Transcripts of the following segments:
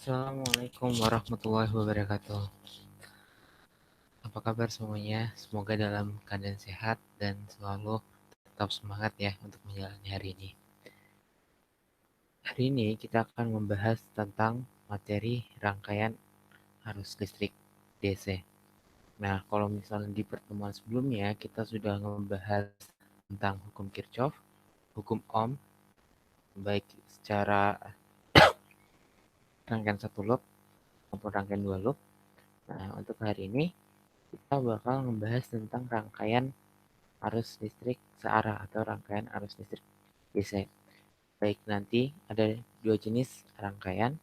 Assalamualaikum warahmatullahi wabarakatuh. Apa kabar semuanya? Semoga dalam keadaan sehat dan selalu tetap semangat ya untuk menjalani hari ini. Hari ini kita akan membahas tentang materi rangkaian arus listrik DC. Nah, kalau misalnya di pertemuan sebelumnya kita sudah membahas tentang hukum Kirchhoff, hukum Ohm, baik secara rangkaian satu loop maupun rangkaian dua loop. Nah, untuk hari ini kita bakal membahas tentang rangkaian arus listrik searah atau rangkaian arus listrik DC. Baik, nanti ada dua jenis rangkaian.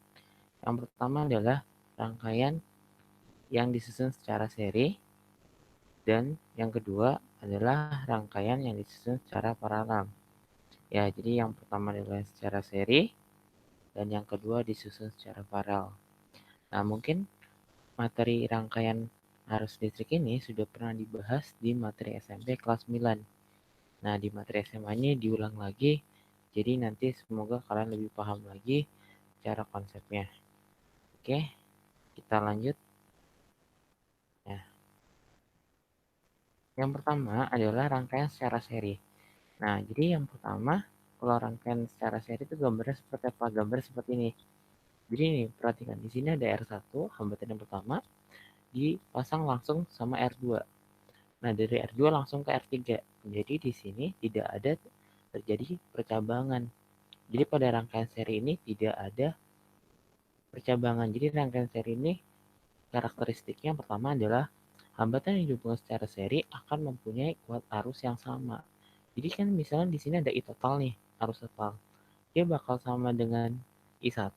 Yang pertama adalah rangkaian yang disusun secara seri, dan yang kedua adalah rangkaian yang disusun secara paralel. Ya, jadi yang pertama adalah secara seri, dan yang kedua disusun secara paralel. Nah, mungkin materi rangkaian arus listrik ini sudah pernah dibahas di materi SMP kelas 9. Nah, di materi SMA ini diulang lagi, jadi nanti semoga kalian lebih paham lagi cara konsepnya. Oke, kita lanjut. Ya. Yang pertama adalah rangkaian secara seri. Nah, jadi yang pertama, kalau rangkaian secara seri itu gambarnya seperti apa? Gambar seperti ini. Jadi ini, perhatikan. Di sini ada R1, hambatan yang pertama, dipasang langsung sama R2. Nah, dari R2 langsung ke R3. Jadi di sini tidak ada terjadi percabangan. Jadi pada rangkaian seri ini tidak ada percabangan. Jadi rangkaian seri ini karakteristiknya yang pertama adalah hambatan yang dihubungkan secara seri akan mempunyai kuat arus yang sama. Jadi kan misalnya di sini ada I total nih, arus total. Dia bakal sama dengan I1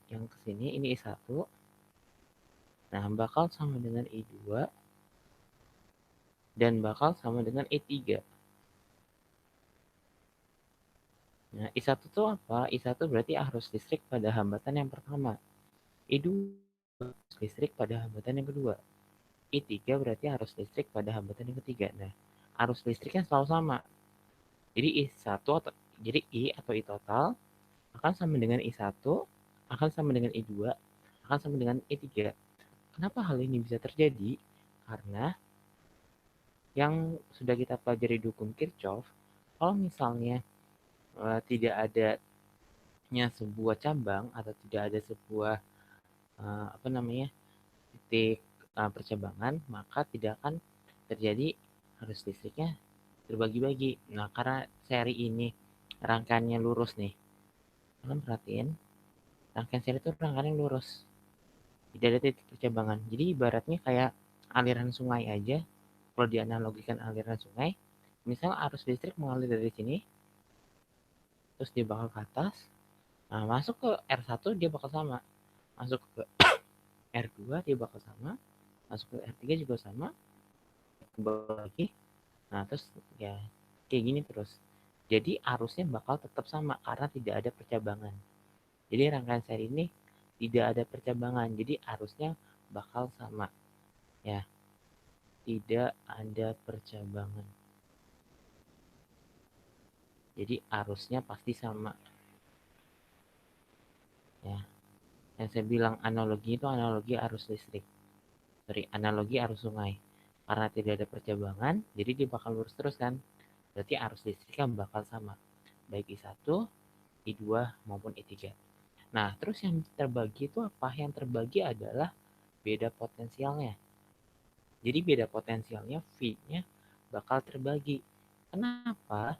yang ke sini, ini I1. Nah, bakal sama dengan I2 dan bakal sama dengan I3. Nah, I1 itu apa? I1 berarti arus listrik pada hambatan yang pertama. I2 arus listrik pada hambatan yang kedua. I3 berarti arus listrik pada hambatan yang ketiga. Nah, arus listriknya selalu sama. Jadi I1 atau jadi I atau I total akan sama dengan I1, akan sama dengan I2, akan sama dengan I3. Kenapa hal ini bisa terjadi? Karena yang sudah kita pelajari di hukum Kirchhoff, kalau misalnya tidak adanya sebuah cabang atau tidak ada sebuah titik percabangan, maka tidak akan terjadi arus listriknya terbagi-bagi. Nah, karena seri ini rangkaiannya lurus nih, kalian perhatiin rangkaian seri itu rangkaian lurus, tidak ada titik percabangan. Jadi ibaratnya kayak aliran sungai aja. Kalau dianalogikan aliran sungai, misal arus listrik mengalir dari sini, terus dia bakal ke atas, nah masuk ke R1 dia bakal sama, masuk ke R2 dia bakal sama, masuk ke R3 juga sama, ke bawah lagi. Nah, terus ya kayak gini terus. Jadi arusnya bakal tetap sama karena tidak ada percabangan. Jadi rangkaian seri ini tidak ada percabangan. Jadi arusnya bakal sama. Ya, tidak ada percabangan. Jadi arusnya pasti sama. Ya. Yang saya bilang analogi itu analogi arus listrik. Analogi arus sungai. Karena tidak ada percabangan, jadi dia bakal lurus terus kan. Berarti arus listriknya bakal sama. Baik I1, I2 maupun I3. Nah, terus yang terbagi itu apa? Yang terbagi adalah beda potensialnya. Jadi beda potensialnya V-nya bakal terbagi. Kenapa?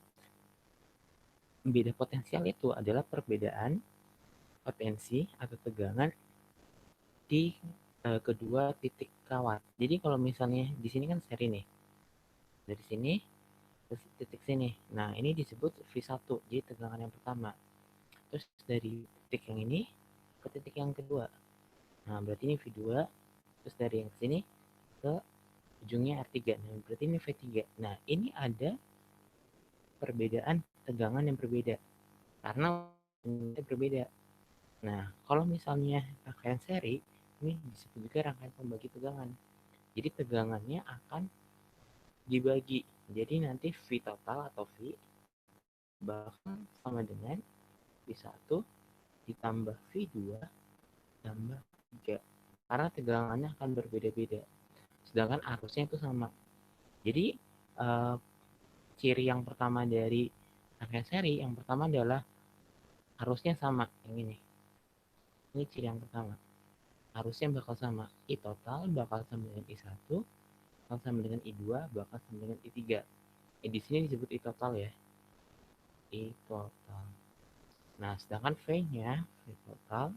Beda potensial itu adalah perbedaan potensi atau tegangan di kedua titik kawat. Jadi kalau misalnya di sini kan seri nih. Dari sini ke titik sini. Nah, ini disebut V1, jadi tegangan yang pertama. Terus dari titik yang ini ke titik yang kedua. Nah, berarti ini V2. Terus dari yang sini ke ujungnya R3. Nah, berarti ini V3. Nah, ini ada perbedaan tegangan yang berbeda. Karena ini berbeda. Nah, kalau misalnya rangkaian seri, ini disebut juga rangkaian pembagi tegangan. Jadi tegangannya akan dibagi. Jadi nanti V total atau V bakal sama dengan V1 ditambah V2 tambah 3. Karena tegangannya akan berbeda-beda. Sedangkan arusnya itu sama. Jadi ciri yang pertama dari rangkaian seri yang pertama adalah arusnya sama. Yang ini ciri yang pertama. Arusnya bakal sama. I total bakal sama dengan I1, bakal sama dengan I2, bakal sama dengan I3. Di sini disebut I total ya. I total. Nah, sedangkan V-nya, V total,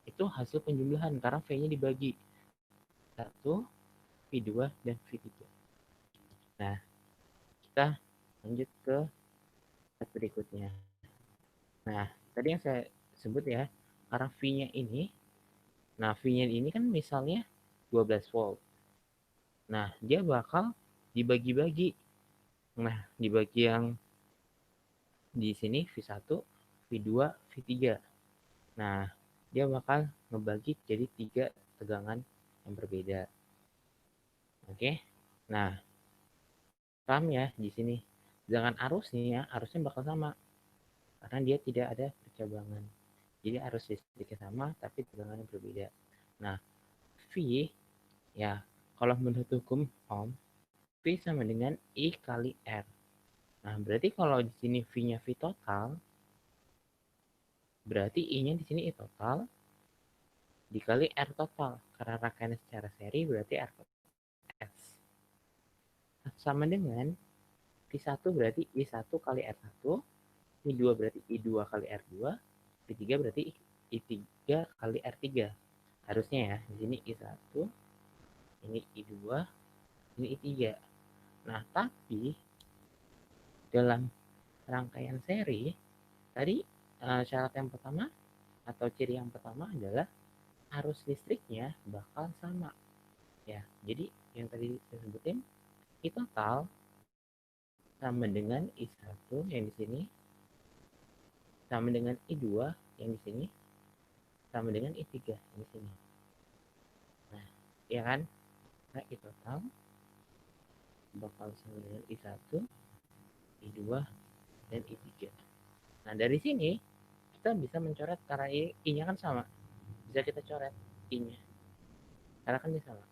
itu hasil penjumlahan karena V-nya dibagi 1, V2, dan V3. Nah, kita lanjut ke step berikutnya. Nah, tadi yang saya sebut ya, karena V-nya ini, nah V-nya ini kan misalnya 12 volt. Nah, dia bakal dibagi-bagi. Nah, dibagi yang di sini V1, V2, V3. Nah, dia bakal ngebagi jadi 3 tegangan yang berbeda. Oke. Nah, paham ya di sini. Sedangkan arusnya bakal sama karena dia tidak ada percabangan. Jadi arus listriknya sama tapi tegangannya berbeda. Nah, V ya kalau menurut hukum Ohm, V sama dengan I kali R. Nah, berarti kalau di sini V-nya V total, berarti I-nya di sini I total dikali R total. Karena rangkaian secara seri berarti R S. Sama dengan V1 berarti I1 kali R1, I2 berarti I2 kali R2, I3 berarti I3 kali R3. Harusnya ya, di sini I1, ini I2, ini I3. Nah, tapi dalam rangkaian seri, tadi syarat yang pertama atau ciri yang pertama adalah arus listriknya bakal sama. Ya, jadi yang tadi saya sebutin, I total sama dengan I1 yang di sini, sama dengan I2 yang di sini, sama dengan I3 yang di sini. Nah, ya kan? Nah, I total bakal sama dengan I1, I2, dan I3. Nah, dari sini kita bisa mencoret karena I-nya kan sama. Bisa kita coret I-nya. Karena kan dia sama.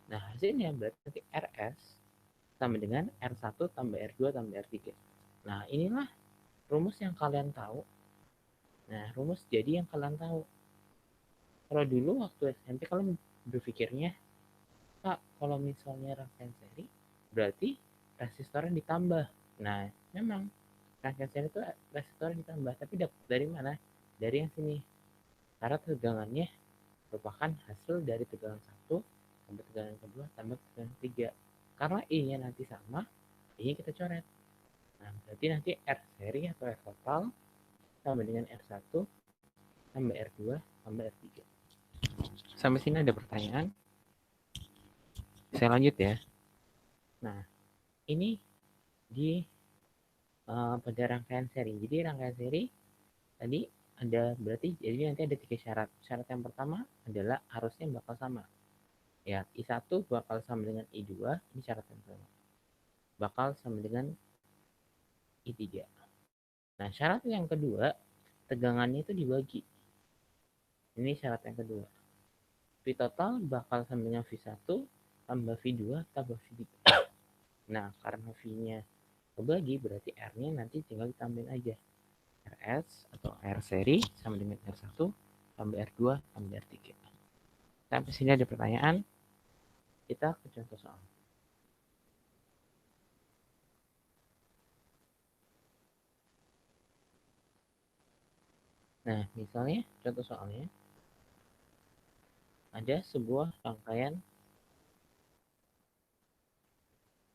Nah, hasilnya berarti RS sama dengan R1 tambah R2 tambah R3. Nah, inilah rumus yang kalian tahu. Nah, rumus jadi yang kalian tahu. Kalau dulu waktu SMP kalian berpikirnya, Kak, kalau misalnya rangkaian seri, berarti resistornya ditambah. Nah, memang rangkaian seri itu resistornya ditambah, tapi dapat dari mana? Dari yang sini. Karena tegangannya merupakan hasil dari tegangan 1 tambah tegangan kedua tambah tegangan ketiga. Karena I-nya nanti sama, I-nya kita coret. Nah, berarti nanti R seri atau R total sama dengan R1 tambah R2 tambah R3. Sampai sini ada pertanyaan? Saya lanjut ya. Nah, ini di pada rangkaian seri. Jadi rangkaian seri tadi ada berarti jadi nanti ada 3 syarat. Syarat yang pertama adalah arusnya bakal sama. Ya, I1 bakal sama dengan I2, ini syarat yang pertama. Bakal sama dengan I3. Nah, syarat yang kedua, tegangannya itu dibagi. Ini syarat yang kedua. V total bakal sama dengan V1 tambah V2 tambah V3. Nah, karena V-nya kebagi berarti R-nya nanti tinggal ditambahin aja. RS atau R seri sama dengan R1 tambah R2 tambah R3. Sampai sini ada pertanyaan? Kita ke contoh soal. Nah, misalnya contoh soalnya ada sebuah rangkaian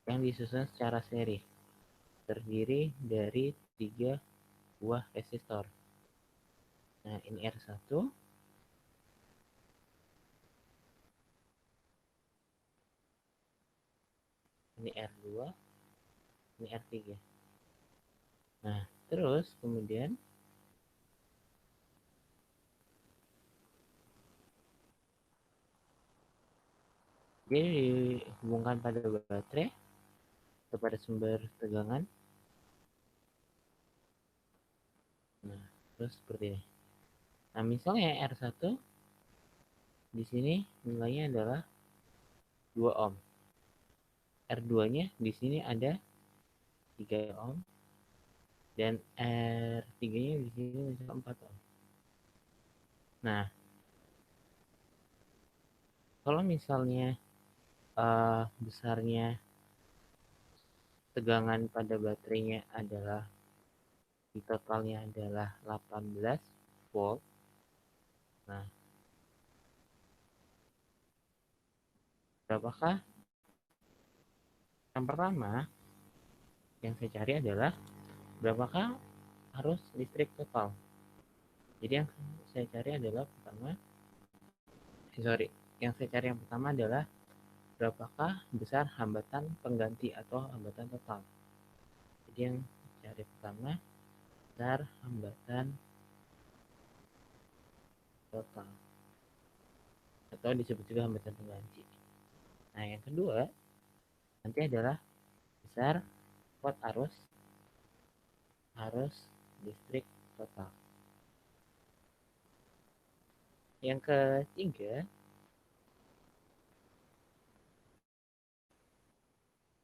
yang disusun secara seri terdiri dari 3 buah resistor. Nah, ini R1, ini R2, ini R3. Nah, terus kemudian ini dihubungkan pada baterai atau pada sumber tegangan. Nah, terus seperti ini. Nah, misalnya R1 di sini nilainya adalah 2 ohm. R2-nya di sini ada 3 ohm dan R3-nya di sini misalnya 4 ohm. Nah, kalau misalnya besarnya tegangan pada baterainya adalah di totalnya adalah 18 volt. Nah, berapakah? Yang pertama yang saya cari adalah berapakah arus listrik total. Jadi yang saya cari adalah pertama, yang saya cari yang pertama adalah berapakah besar hambatan pengganti atau hambatan total. Jadi yang saya cari pertama besar hambatan total atau disebut juga hambatan pengganti. Nah, yang kedua nanti adalah besar watt arus listrik total. Yang ketiga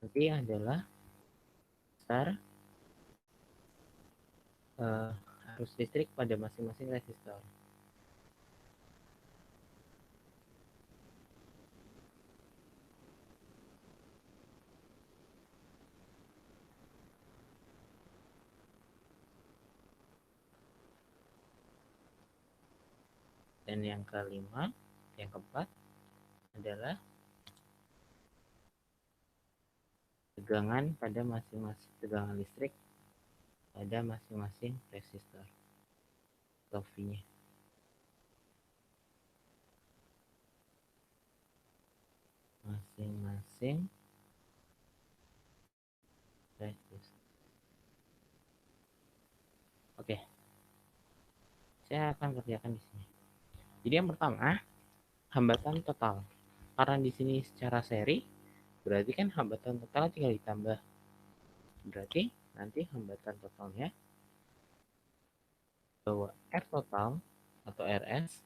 nanti adalah besar arus listrik pada masing-masing resistor. Dan yang kelima, yang keempat adalah tegangan pada masing-masing tegangan listrik pada masing-masing resistor atau V-nya. Masing-masing resistor. Oke, saya akan kerjakan di sini. Jadi yang pertama, hambatan total. Karena di sini secara seri, berarti kan hambatan total tinggal ditambah. Berarti nanti hambatan totalnya bahwa R total atau RS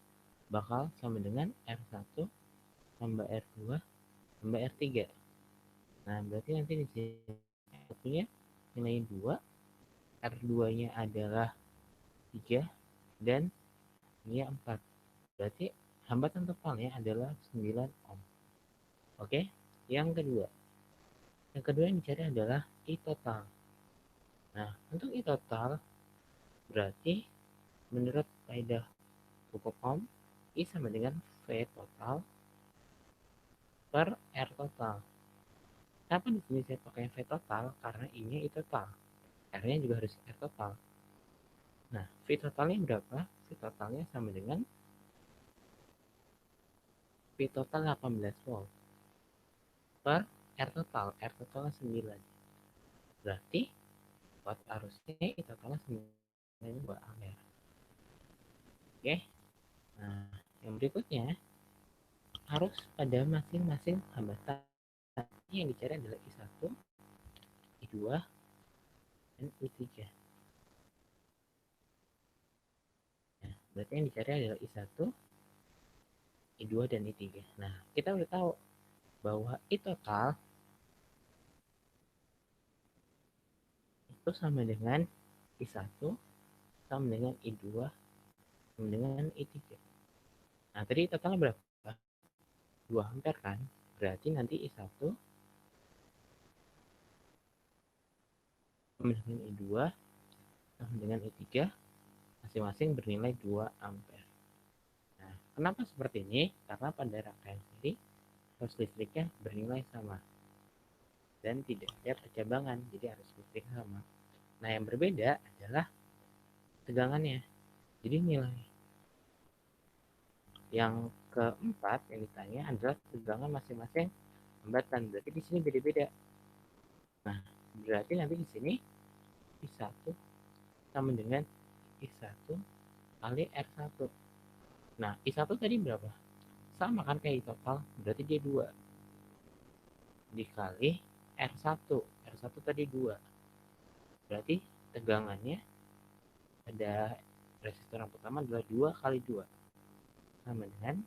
bakal sama dengan R1 tambah R2 tambah R3. Nah, berarti nanti di sini R1-nya nilai 2, R2-nya adalah 3, dan ini 4. Berarti hambatan totalnya adalah 9 ohm. Oke, yang kedua. Yang kedua yang dicari adalah I total. Nah, untuk I total berarti menurut kaidah hukum Ohm, I sama dengan V total per R total. Kenapa di sini saya pakai V total? Karena I-nya I total. R-nya juga harus R total. Nah, V totalnya berapa? V totalnya sama dengan V total 18 volt per R total. R totalnya 9. Berarti watt arusnya I totalnya 9 ampere. Oke. Nah, yang berikutnya arus pada masing-masing hambatan yang dicari adalah I1, I2, dan I3. Nah, berarti yang dicari adalah I1, I2, dan I3. Nah, kita udah tahu bahwa I total itu sama dengan I1 sama dengan I2 sama dengan I3. Nah, tadi totalnya berapa? 2 ampere kan? Berarti nanti I1 sama dengan I2 sama dengan I3 masing-masing bernilai 2 ampere. Nah, kenapa seperti ini? Karena pada rangkaian seri arus listriknya bernilai sama dan tidak ada percabangan, jadi arus listrik sama. Nah, yang berbeda adalah tegangannya. Jadi nilai yang keempat yang ditanya adalah tegangan masing-masing hambatan. Berarti di sini beda-beda. Nah, berarti nanti di sini I1 sama dengan I1 kali R1. Nah, I1 tadi berapa? Sama kan kayak I total, berarti dia 2 dikali R1. R1 tadi 2. Berarti tegangannya ada Resistor yang pertama adalah 2 kali 2 sama dengan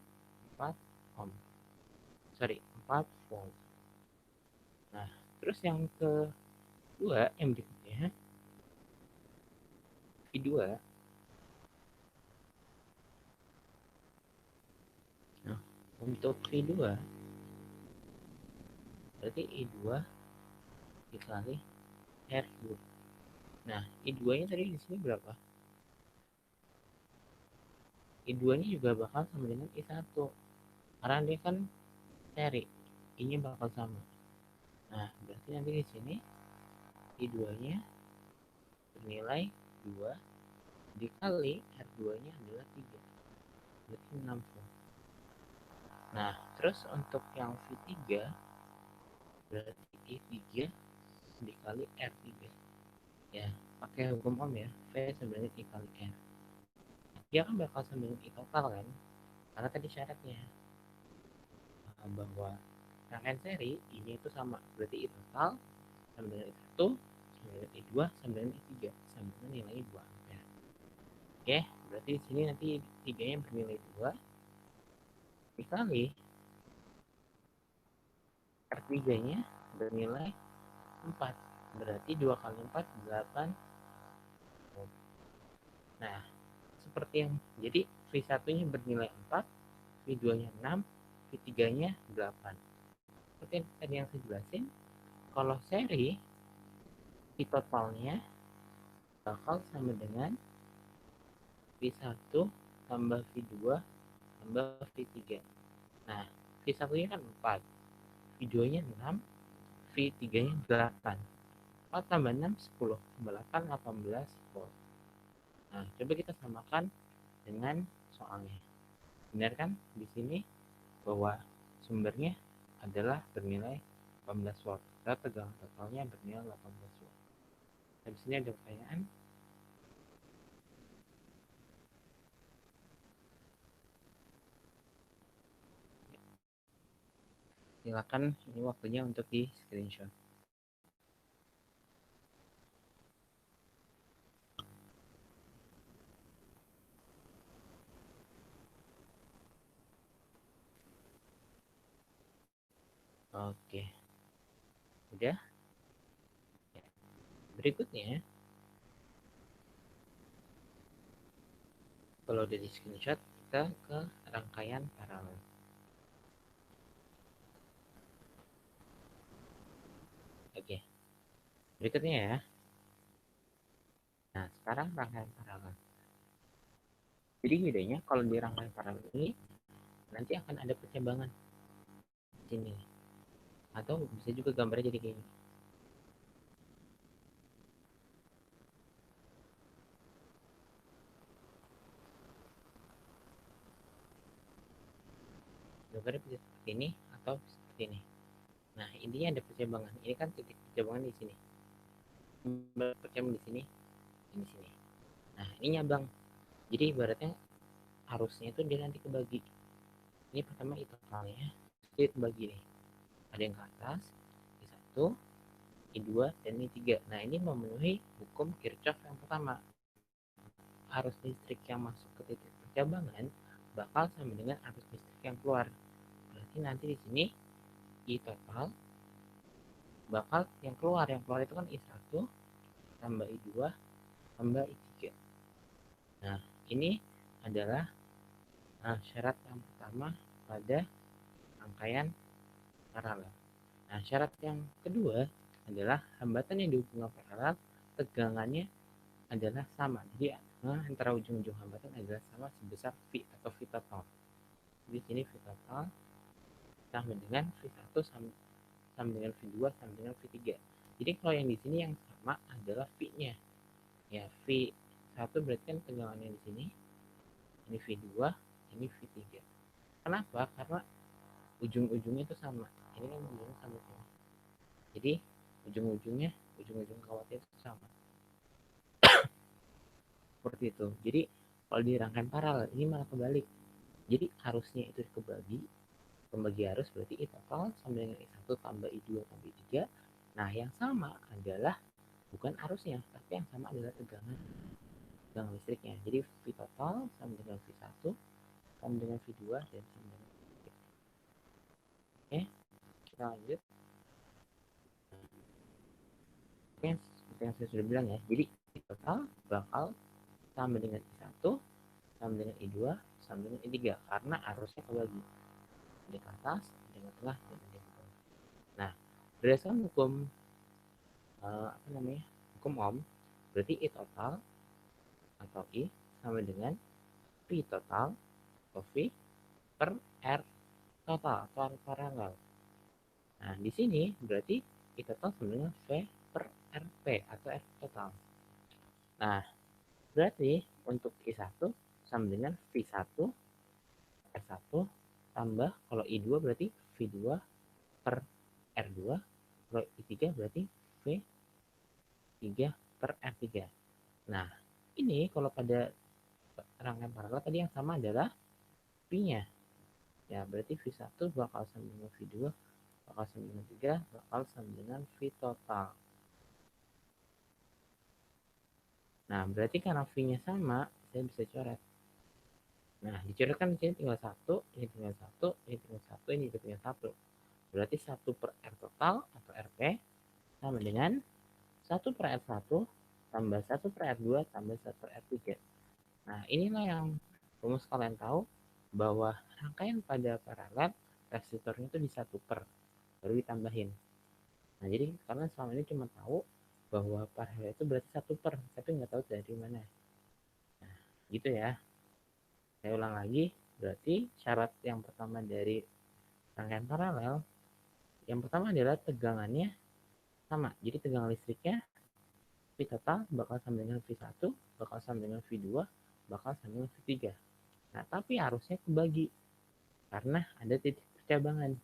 4 ohm. 4 volt. Nah, terus yang kedua, yang berikutnya, V2. Nah, untuk V2 berarti I2 dikali R2. Nah, I2-nya tadi di sini berapa? I2-nya juga bakal sama dengan I1. Karena dia kan seri, I-nya bakal sama. Nah, berarti nanti di sini I2-nya bernilai 2 dikali R2-nya adalah 3. Berarti 6 volt. Nah, terus untuk yang V3 berarti I3 dikali R3. Ya, pakai hukum Ohm ya. V sama dengan I kali R. Dia kan bakal sama dengan I total kan? Karena tadi syaratnya bahwa rangkaian seri ini itu sama. Berarti I total sama dengan I1, sama dengan I2, sama dengan I3. Sama dengan nilainya 2 ampere. Oke, berarti di sini nanti 3-nya bernilai 2 dikali R3-nya bernilai 4. Berarti 2 kali 4, 8. Nah, seperti yang jadi V1-nya bernilai 4, V2-nya 6, V3-nya 8. Seperti yang tadi yang saya jelasin, kalau seri V totalnya bakal sama dengan V1 tambah V2 tambah V3. Nah, V1-nya kan 4, V2-nya 6, V3-nya 8. 4 tambah 6, 10. Tambah 8, 18 volt. Nah, coba kita samakan dengan soalnya. Benar kan di sini bahwa sumbernya adalah bernilai 18 volt. Dan tegangan totalnya bernilai 18 volt. Habis ini ada pertanyaan? Silakan, ini waktunya untuk di screenshot. Oke, udah. Berikutnya, kalau udah di screenshot, kita ke rangkaian paralel. Oke, berikutnya ya. Nah, sekarang rangkaian paralel. Jadi bedanya kalau di rangkaian paralel ini nanti akan ada percabangan di sini. Atau bisa juga gambarnya jadi kayak gini. Gambarnya bisa seperti ini atau seperti ini. Nah, intinya ada percabangan. Ini kan titik percabangan di sini. Percabangan di sini, di sini. Nah, ini nyabang. Jadi ibaratnya arusnya itu dia nanti kebagi. Ini pertama itu totalnya, jadi kebagi nih. Ada yang ke atas, I1, I2, dan I3. Nah, ini memenuhi hukum Kirchhoff yang pertama. Arus listrik yang masuk ke titik percabangan bakal sama dengan arus listrik yang keluar. Berarti nanti di sini I total bakal yang keluar itu kan I1 tambah I2 tambah I3. Nah, ini adalah syarat yang pertama pada rangkaian paralel. Nah, syarat yang kedua adalah hambatan yang dihubungkan paralel tegangannya adalah sama. Jadi antara ujung-ujung hambatan adalah sama sebesar V atau V total. Di sini V total sama dengan V1 sama dengan V2 sama dengan V3. Jadi kalau yang di sini yang sama adalah V-nya. Ya, V1 berarti kan tegangannya di sini. Ini V2, ini V3. Kenapa? Karena ujung-ujungnya itu sama. Ini kan ujungnya sama semua. Jadi ujung kawatnya itu sama. Seperti itu. Jadi kalau di rangkaian paralel ini malah kebalik. Jadi arusnya itu kebagi. Pembagi arus berarti I total sama dengan I1 tambah I2 tambah I3. Nah, yang sama adalah bukan arusnya, tapi yang sama adalah tegangan. tegangan listriknya. Jadi V total sama dengan V1 sama dengan V2 dan sama dengan V3. Oke, kita lanjut. Oke, seperti yang saya sudah bilang ya. Jadi V total bakal sama dengan I1 sama dengan I2 sama dengan I3 karena arusnya kebagi. Ada ke atas, ada ke tengah, dan ada ke bawah. Nah, berdasarkan hukum hukum Ohm, berarti I total atau I sama dengan V total atau V per R total atau R paralel. Nah, di sini berarti I total sama dengan V per RP atau R total. Nah, berarti untuk I1 sama dengan V1 R1 tambah kalau I2 berarti V2 per R2, kalau I3 berarti V3 per R3. Nah, ini kalau pada rangkaian paralel tadi yang sama adalah V-nya. Ya, berarti V1 bakal sama dengan V2, bakal sama dengan 3, bakal sama dengan V total. Nah, berarti karena V-nya sama, saya bisa coret. Nah, dicoretkan di sini tinggal 1, ini tinggal 1, ini tinggal 1, ini juga tinggal 1. Berarti 1 per R total atau RP sama dengan 1 per R1 tambah 1 per R2 tambah 1 per R3. Nah, inilah yang rumus kalian tahu bahwa rangkaian pada paralel resistornya itu di 1 per, baru ditambahin. Nah, jadi kalian selama ini cuma tahu bahwa paralel itu berarti 1 per, tapi nggak tahu dari mana. Nah, gitu ya. Saya ulang lagi, berarti syarat yang pertama dari rangkaian paralel, yang pertama adalah tegangannya sama. Jadi tegangan listriknya V total bakal sama dengan V1, bakal sama dengan V2, bakal sama dengan V3. Nah, tapi arusnya kebagi karena ada titik percabangan.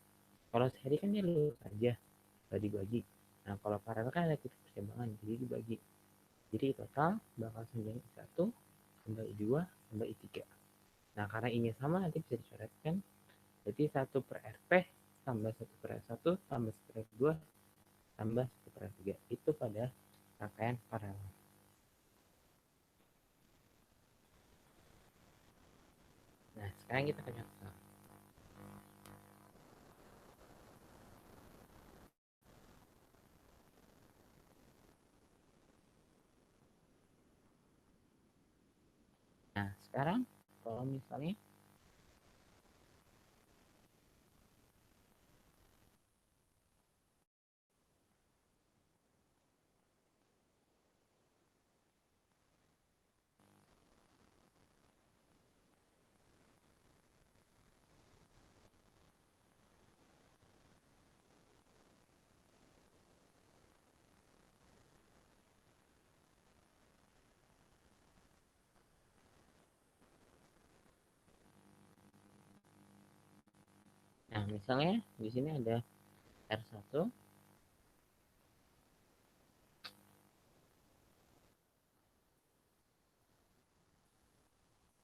Kalau seri kan dia lurus saja, nggak dibagi. Nah, kalau paralel kan ada titik percabangan, jadi dibagi. Jadi total bakal sama dengan I1 tambah I2 tambah I3. Nah, karena ini sama nanti bisa dicoretkan. Jadi 1 per RP tambah 1 per R1 tambah 1 per R2 tambah 1 per R3. Itu pada rangkaian paralel. Nah, sekarang kita ke contoh. Nah, sekarang kalau misalnya Nah, misalnya di sini ada R1,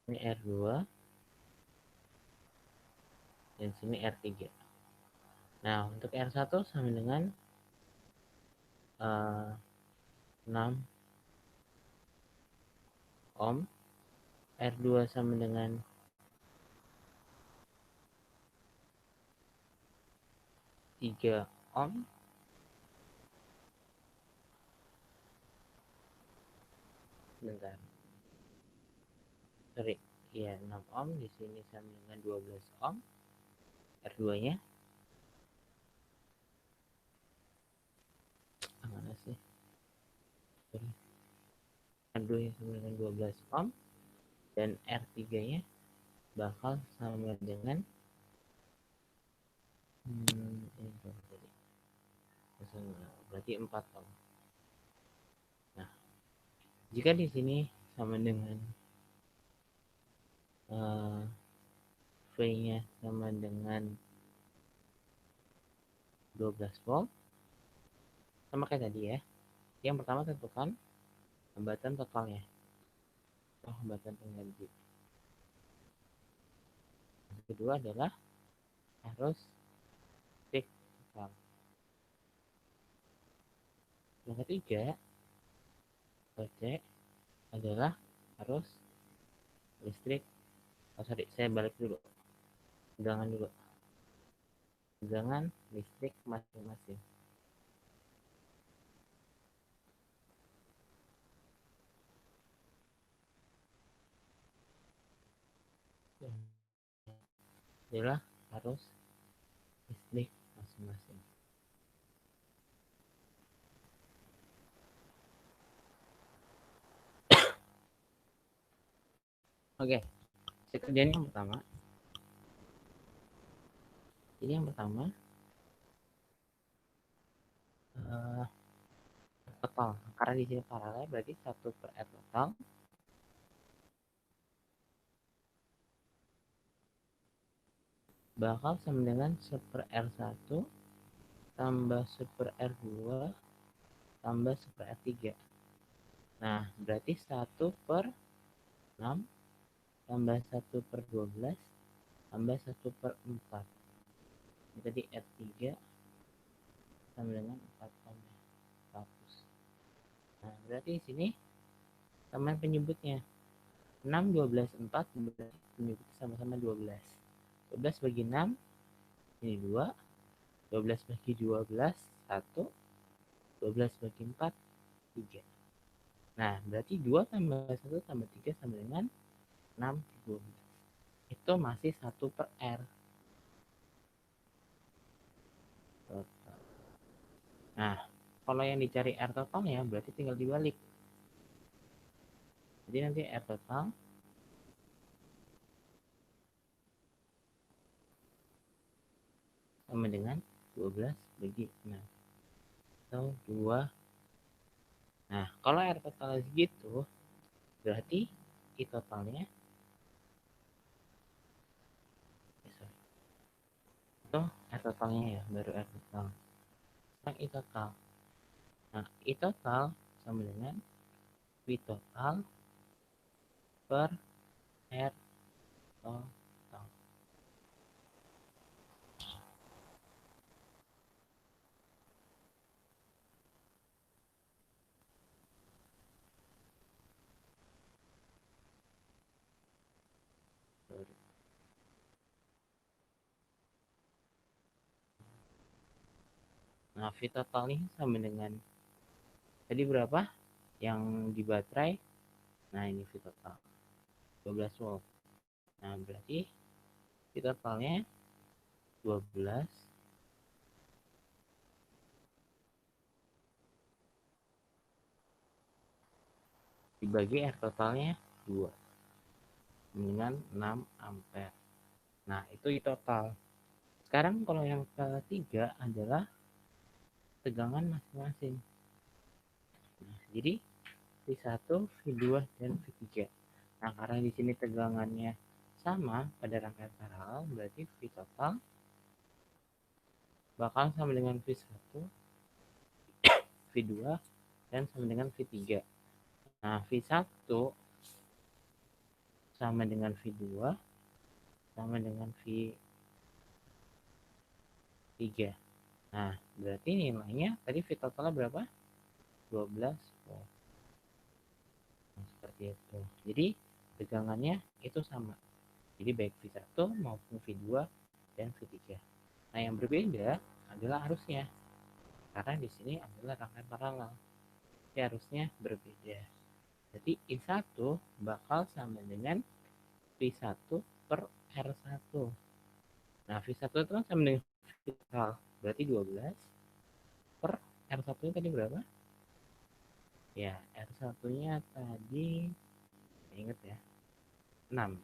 ini R2, dan sini R3. Nah, untuk R1 sama dengan 6 ohm, R2 sama dengan 3 ohm, bentar, sorry, ya 6 ohm, di sini sama dengan 12 ohm, R2-nya, mana sih? Sorry. R2-nya sama dengan 12 ohm, dan R3-nya bakal sama dengan ini berarti 4 ohm. Nah, jika di sini sama dengan V-nya sama dengan 12 volt, sama kayak tadi ya. Yang pertama tentukan hambatan totalnya. Hambatan energi. Yang kedua adalah arus listrik total. Yang ketiga, OC adalah arus listrik. Oh sorry, saya balik dulu. Tegangan dulu. Tegangan listrik masing-masing. Adalah arus listrik masing-masing. Oke, saya kerjain yang pertama. Jadi yang pertama total. Karena di sini paralel berarti 1 per R total bakal sama dengan 1 per R1 tambah 1 per R2 tambah 1 per R3. Nah, berarti 1 per 6 tambah 1 per 12 tambah 1 per 4. Ini tadi R3 sama dengan 4 tambah 100. Nah, berarti di sini sama penyebutnya. 6, 12, 4 berarti penyebut sama-sama 12. 12 bagi 6 ini 2, 12 bagi 12 1, 12 bagi 4 3. Nah, berarti 2 tambah 1 tambah 3 sama dengan 6, 12. Itu masih 1 per R. Total. Nah, kalau yang dicari R totalnya berarti tinggal dibalik. Jadi nanti R total sama dengan 12 bagi 6. Atau 2. Nah, kalau R total segitu, berarti I totalnya itu R totalnya ya, baru R total. Sekarang I total. Nah, I total sama dengan V total per R total. Nah, V total ini sama dengan tadi berapa? Yang di baterai. Nah, ini V total. 12 volt. Nah, berarti V totalnya 12 dibagi R totalnya 2 dengan 6 ampere. Nah, itu I total. Sekarang kalau yang ketiga adalah tegangan masing-masing. Nah, jadi V1, V2, dan V3. Nah, karena di sini tegangannya sama pada rangkaian paralel, berarti V total bakal sama dengan V1, V2, dan sama dengan V3. Nah, V1 sama dengan V2, sama dengan V3. Nah, berarti nilainya tadi V totalnya berapa? 12 volt. Nah, seperti itu. Jadi, tegangannya itu sama. Jadi, baik V1 maupun V2 dan V3. Nah, yang berbeda adalah arusnya. Karena di sini adalah rangkaian paralel. Jadi, arusnya berbeda. Jadi, I1 bakal sama dengan V1 per R1. Nah, V1 itu kan sama dengan V total. Berarti 12 per R1 tadi berapa? Ya, R1-nya tadi ingat ya, 6.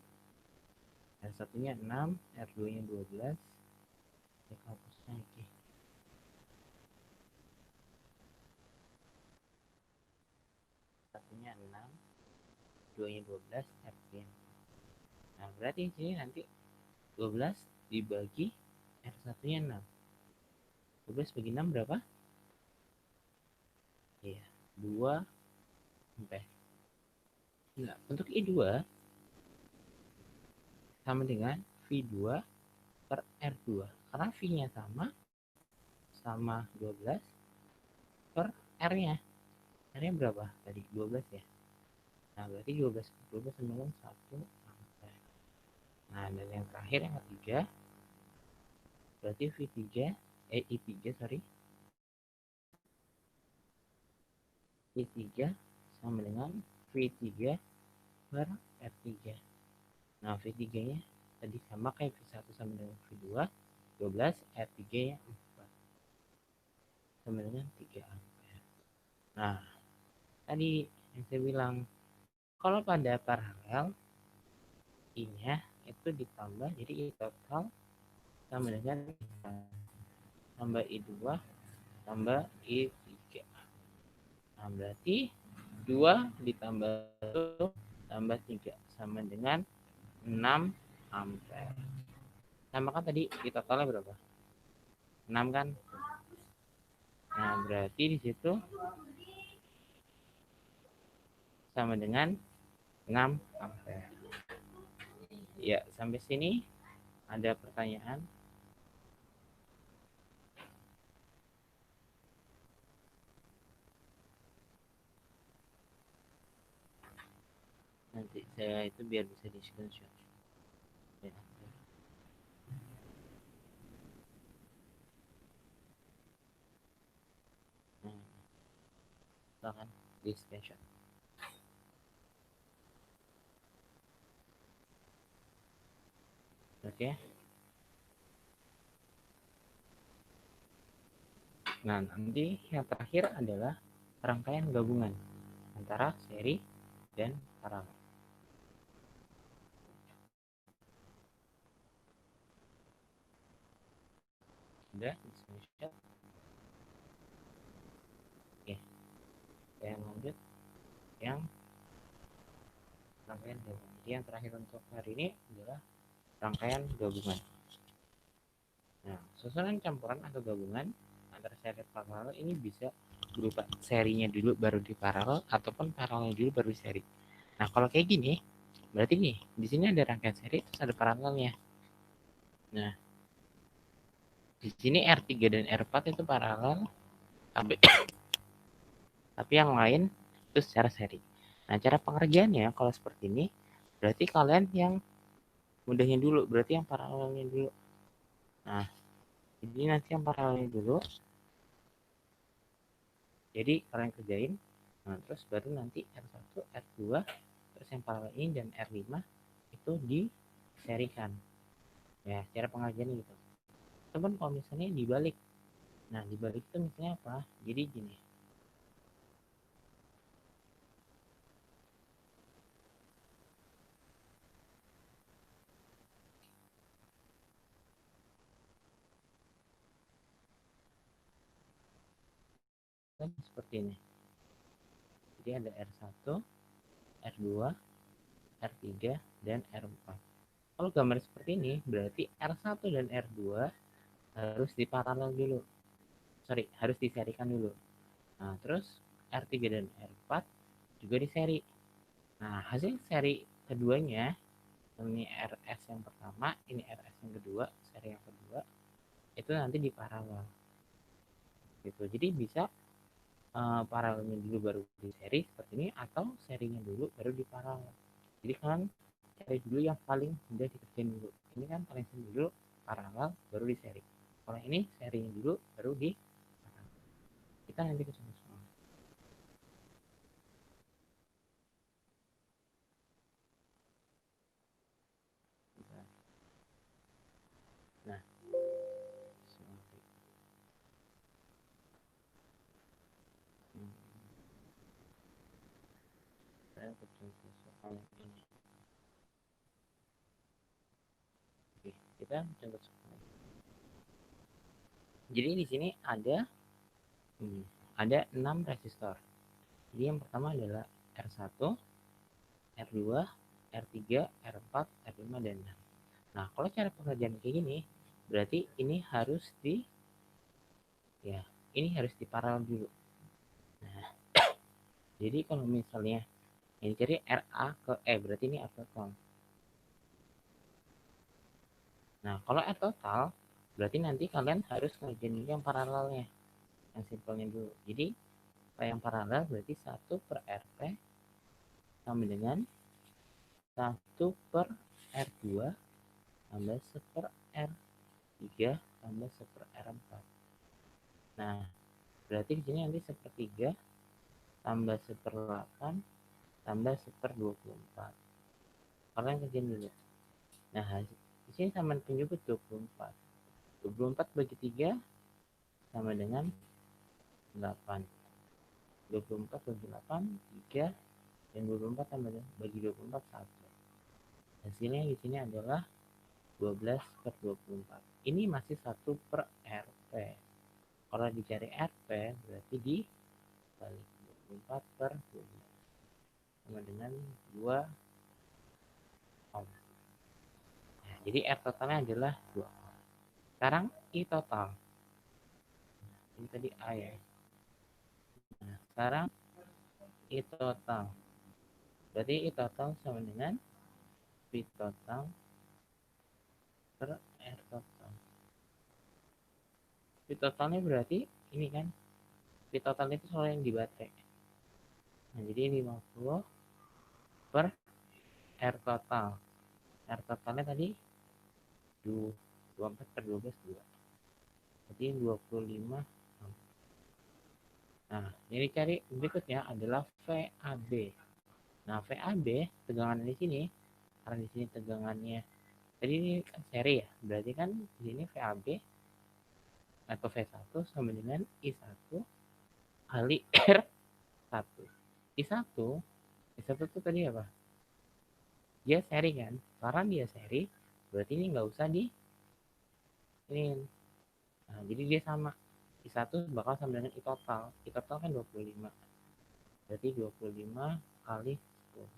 R1-nya 6, R2-nya 12. Ya, hapusnya lagi. Satunya 6, 2-nya 12, R3-nya. Nah, berarti di sini nanti 12 dibagi R1-nya 6. 12 bagi 6 berapa? Iya, 2 ampere. Nah, untuk I2 sama dengan V2 per R2. Karena V-nya sama 12 per R-nya. R-nya berapa tadi? 12 ya. Nah, berarti 12 per 12 sama dengan 1 ampere. Nah, dan yang terakhir yang ketiga, berarti I3 sorry, I3 sama dengan V3 per R3. Nah, V3-nya tadi sama kayak V1 sama dengan V2, 12, R3-nya 4 sama dengan 3 ampere. Nah, tadi yang saya bilang, kalau pada paralel, I-nya itu ditambah, jadi I total sama dengan tambah I2 tambah I3. Nah, berarti 2 ditambah 1 tambah 3 sama dengan 6 ampere. Sama kan tadi I totalnya berapa? 6 kan? Nah, berarti di situ sama dengan 6 ampere. Ya, sampai sini ada pertanyaan? Nanti saya itu biar bisa di screenshot. Ya. Nah, silakan di screenshot. Oke. Nah, nanti yang terakhir adalah rangkaian gabungan antara seri dan paralel. Sudah di screenshot. Oke, saya lanjut yang rangkaian gabungan. Jadi yang terakhir untuk hari ini adalah rangkaian gabungan. Nah, susunan campuran atau gabungan antara seri paralel ini bisa berupa serinya dulu baru di paralel ataupun paralelnya dulu baru di seri. Nah, kalau kayak gini, berarti nih di sini ada rangkaian seri terus ada paralelnya. Nah, di sini R3 dan R4 itu paralel, tapi yang lain itu secara seri. Nah, cara pengerjaannya kalau seperti ini, berarti kalian yang mudahnya dulu, berarti yang paralelnya dulu. Nah, jadi nanti yang paralelnya dulu. Jadi kalian kerjain, nah, terus baru nanti R1, R2, terus yang paralel ini dan R5 itu diserikan. Ya, cara pengerjaannya gitu. Teman kalau misalnya dibalik, nah dibalik itu misalnya apa? Jadi gini, kan seperti ini. Jadi ada R1, R2, R3, dan R4. Kalau gambar seperti ini, berarti R1 dan R2 harus diparalel dulu. Sorry, harus diserikan dulu. Nah, terus R3 dan R4 juga diseri. Nah, hasil seri keduanya, ini RS yang pertama, ini RS yang kedua, seri yang kedua, itu nanti diparalel. Gitu. Jadi bisa paralelnya dulu baru di seri seperti ini, atau serinya dulu baru di paralel. Jadi kan cari dulu yang paling mudah dikerjain dulu. Ini kan paling sulit dulu, paralel baru di seri. Kalau ini serinya dulu baru di paralel. Kita nanti ke semua. Nah, saya betul soal ini. Oke, kita coba soal. Jadi di sini ada 6 resistor. Jadi yang pertama adalah R1, R2, R3, R4, R5, dan 6. Nah, kalau cara pengerjaan kayak gini, berarti ini harus ini harus diparalel dulu. Nah, jadi kalau misalnya ini cari RA ke E, berarti ini R total. Nah, kalau R total, berarti nanti kalian harus ngerjain yang paralelnya, yang simpelnya dulu. Jadi, yang paralel berarti 1 per RP sama dengan 1 per R2 tambah 1 per R3 tambah 1 per R4. Nah, berarti di sini nanti 1/3 tambah 1/8 tambah 1/24. Kalian kerjain dulu. Nah, di sini sama penjemput 24. 24 bagi 3 sama dengan 8. 24 bagi 8, 3. Dan 24 tambah bagi 24, 1. Hasilnya di sini adalah 12/24. Ini masih 1 per RP. Kalau dicari RP berarti dibalik 24 per 12 sama dengan 2 ohm. Nah, jadi R totalnya adalah 2 ohm. Sekarang I total. Ini tadi A ya. Nah, sekarang I total. Berarti I total sama dengan V total per R total. V totalnya berarti ini kan. V total itu selalu yang di baterai. Nah, jadi 50 per R total. R totalnya tadi 24 per 12, 2. Jadi 25. Nah, yang dicari berikutnya adalah VAB. Nah, VAB tegangan di sini, karena di sini tegangannya tadi ini kan seri ya, berarti kan di sini VAB atau V1 sama dengan I1 kali R1. I1 itu tadi apa? Dia seri kan? Karena dia seri, berarti ini nggak usah di ini. Nah, jadi dia sama. I1 bakal sama dengan I total. I total kan 25. Berarti 25 kali 10.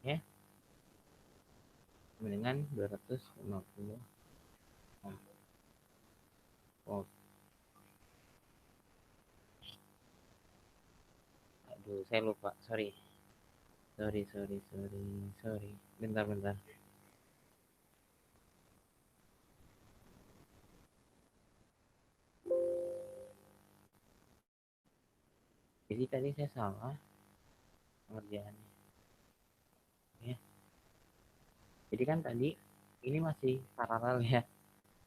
Ya. Sama dengan 250 ohm. Oh. Aduh, saya lupa. Sorry. Bentar. Jadi tadi saya salah pengerjaannya. Ya. Jadi kan tadi ini masih paralel ya.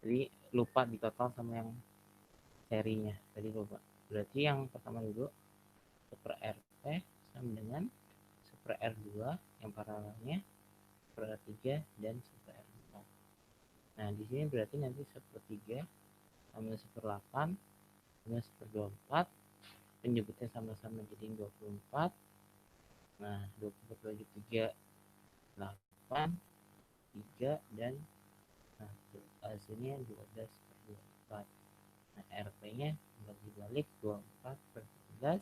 Jadi lupa di total sama yang serinya. Tadi lupa. Berarti yang pertama dulu super RP sama dengan super R2 yang paralelnya super R3 dan super R4. Nah, di sini berarti nanti super 3 sama super 8 sama super 24. Penyebutnya sama-sama jadi 24. Nah, 24 bagi 3, 8, 3, dan nah, hasilnya 12 per 24. Nah, RP-nya bagi-balik 24 per 12.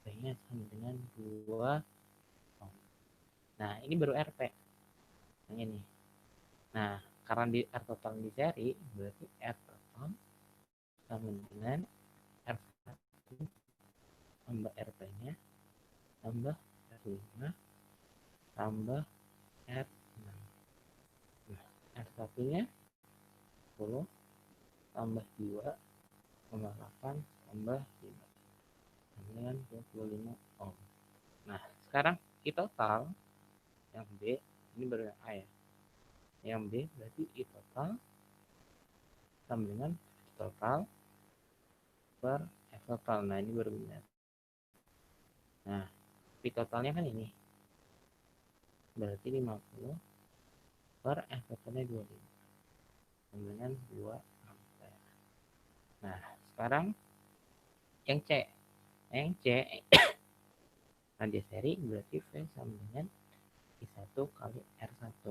RP-nya sama dengan 2 ohm. Nah, ini baru RP. Yang ini. Nah, karena di R total di seri, berarti R total sama dengan R1 tambah RP-nya tambah R5 tambah R6. Nah, R1-nya 10 tambah 2 tambah 8 tambah 5 sama dengan 25 ohm. Nah, sekarang I total yang B, ini baru yang A ya. Yang B berarti I total sama dengan I total per F total. Nah, ini baru benar. Nah, I totalnya kan ini. Berarti 50 per F totalnya 25. Sama dengan 2 ampere. Nah, sekarang yang C. Yang C nah, dia seri berarti V sama dengan I1 kali R1.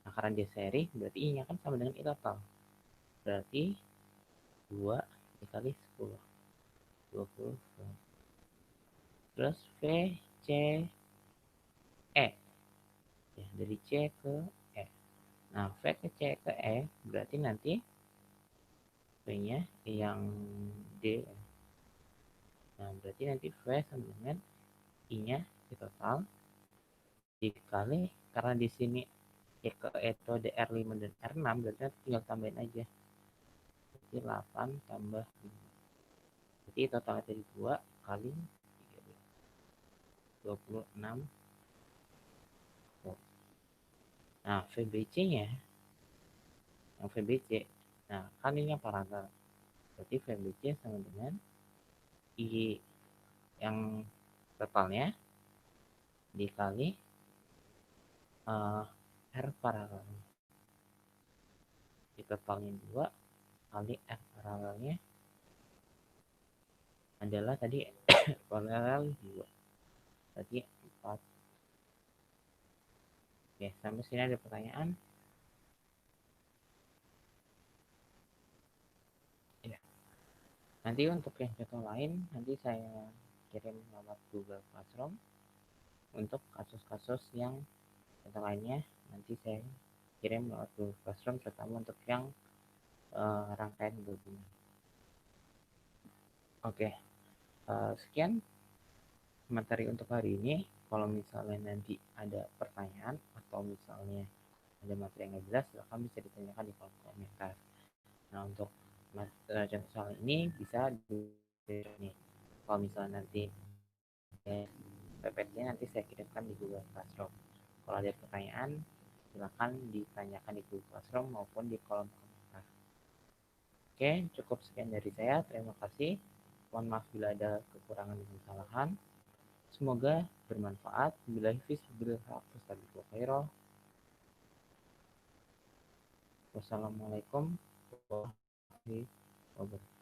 Nah, karena dia seri berarti I-nya kan sama dengan I total. Berarti 2 dikali 10. 20. Terus V, C, E. Ya, dari C ke E. Nah, V ke C ke E berarti nanti V-nya yang D. Nah, berarti nanti V sama dengan I-nya I total dikali, karena di sini C ke E itu ada R5 dan R6, berarti tinggal tambahin aja. Jadi 8 tambah 5. Jadi totalnya dari 2 kali 13. 26. Nah, VBC-nya, yang VBC, nah kan ini yang paralel. Berarti VBC sama dengan I yang totalnya dikali R paralel. I totalnya 2 kali R paralelnya adalah tadi paralel 2. Berarti 4. Oke, sampai sini ada pertanyaan? Ya. Nanti untuk yang contoh lain, nanti saya kirim lewat Google Classroom. Untuk kasus-kasus yang contoh lainnya, nanti saya kirim lewat Google Classroom, terutama untuk yang rangkaian gabungan. Oke, sekian materi untuk hari ini. Kalau misalnya nanti ada pertanyaan atau misalnya ada materi yang nggak jelas, silahkan bisa ditanyakan di kolom komentar. Nah, untuk contoh soal ini bisa di nih. Kalau misalnya nanti PPT nanti saya kirimkan di Google Classroom. Kalau ada pertanyaan, silahkan ditanyakan di Google Classroom maupun di kolom komentar. Oke, cukup sekian dari saya. Terima kasih. Mohon maaf bila ada kekurangan dan kesalahan. Semoga bermanfaat. Billahi fisabilillah. Wassalamualaikum warahmatullahi wabarakatuh.